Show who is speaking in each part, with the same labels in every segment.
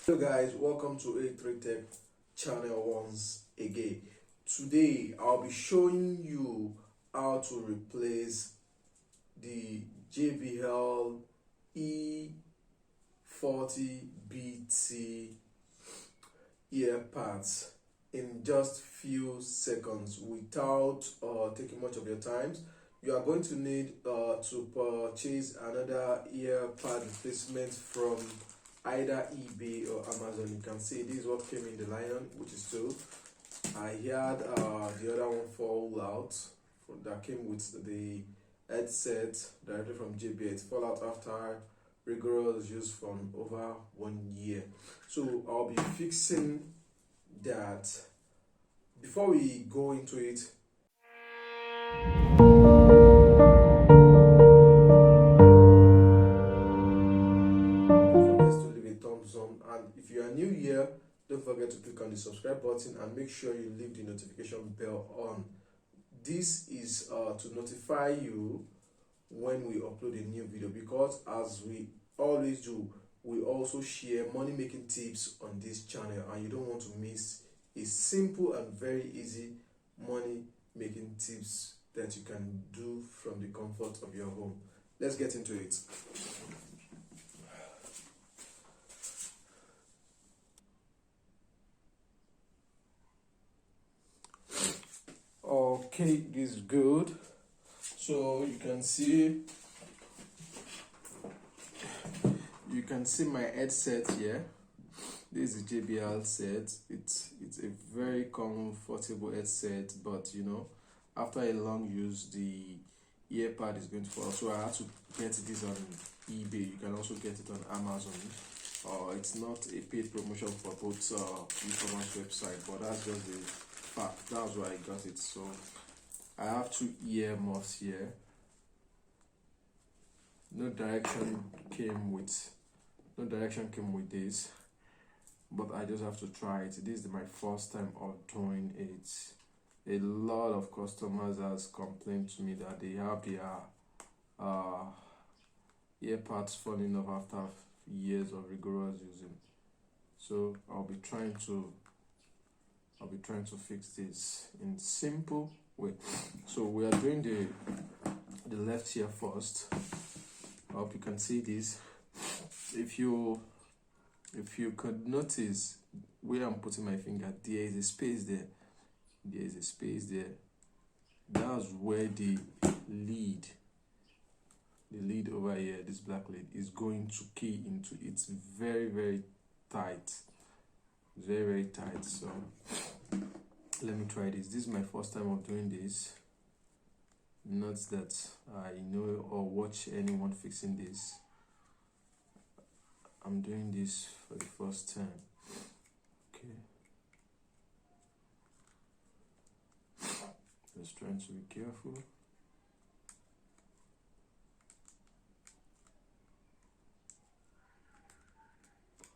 Speaker 1: Hello guys, welcome to A3 Tech channel once again. Today I'll be showing you how to replace the JBL E40BT earpads in just few seconds without taking much of your time. You are going to need to purchase another earpad replacement from either eBay or Amazon. You can see this is what came in the nylon, which is two. I had the other one fall out that came with the headset directly from JBL. It fall out after rigorous use from over 1 year. So I'll be fixing that. Before we go into it, and if you are new here, don't forget to click on the subscribe button and make sure you leave the notification bell on. This is to notify you when we upload a new video, because as we always do, we also share money making tips on this channel, and you don't want to miss a simple and very easy money making tips that you can do from the comfort of your home. Let's get into it. Okay, this is good. So you can see my headset here. This is JBL headset. It's a very comfortable headset, but after a long use the earpad is going to fall. So I had to get this on eBay. You can also get it on Amazon. It's not a paid promotion for both e-commerce website, but that's just the fact. That's why I got it. So I have two ear muffs here. No direction came with this, but I just have to try it. This is my first time of doing it. A lot of customers has complained to me that they have their earpads falling off after years of rigorous using. So I'll be trying to fix this in simple way. So we are doing the left ear first. I hope you can see this. If you could notice where I'm putting my finger, there is a space there. That's where the lead over here, this black lead, is going to key into. It's very tight. Very tight. So let me try this. This is my first time of doing this. Not that I know or watch anyone fixing this. I'm doing this for the first time. Okay. Just trying to be careful.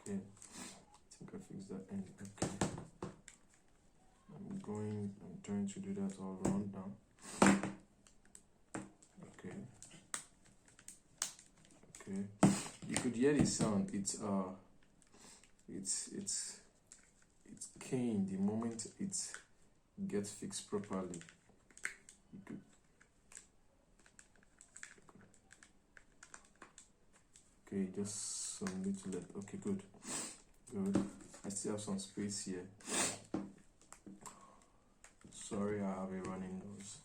Speaker 1: Okay. I think I fixed that end. Okay. I'm trying to do that all around now. Okay. You could hear the sound. It's keying the moment it gets fixed properly. Okay, just some little left. Okay, good. I still have some space here. Sorry, I have a running nose.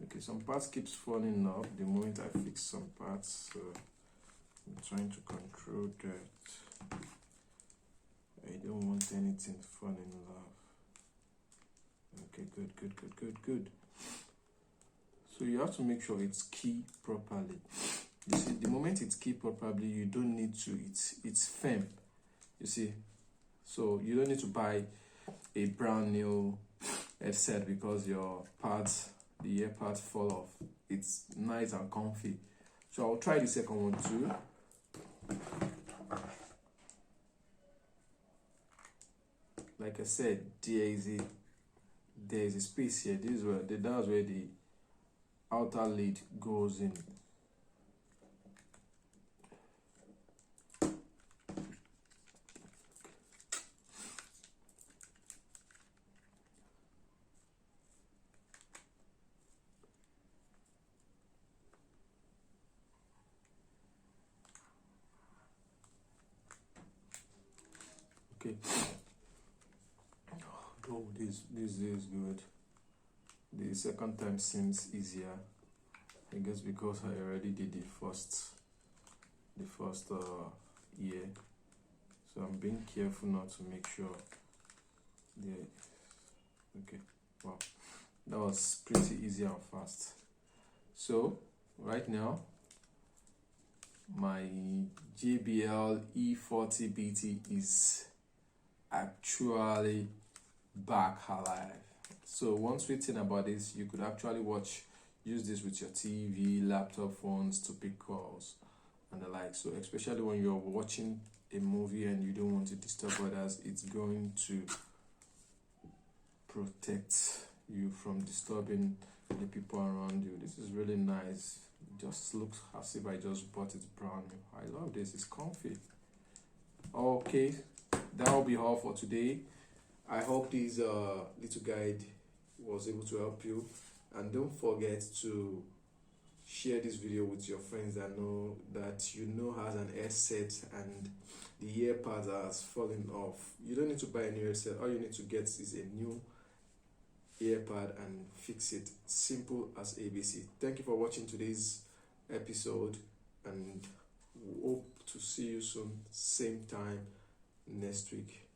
Speaker 1: Okay, some parts keeps falling off the moment I fix some parts, so I'm trying to control that. I don't want anything falling off. Okay, good. So you have to make sure it's keyed properly. You see, the moment it's keyed properly, you don't need to. It's firm. You see, so you don't need to buy a brand new headset because your parts, the ear pads, fall off. It's nice and comfy. So I'll try the second one too. Like I said, there is a space here. That's where the outer lid goes in. Okay. Oh, this is good. The second time seems easier. I guess because I already did the first year, so I'm being careful not to make sure the okay. Wow, that was pretty easy and fast. So right now my JBL E40BT is actually back alive. So one sweet thing about this, you could actually use this with your TV, laptop, phones to pick calls and the like. So especially when you're watching a movie and you don't want to disturb others, it's going to protect you from disturbing the people around you. This is really nice. It just looks as if I just bought it brand new. I love this. It's comfy. Okay, that will be all for today. I hope this little guide was able to help you, and don't forget to share this video with your friends that has an headset and the ear pads has fallen off. You don't need to buy a new headset. All you need to get is a new earpad and fix it. Simple as ABC. Thank you for watching today's episode, and hope to see you soon, same time next week.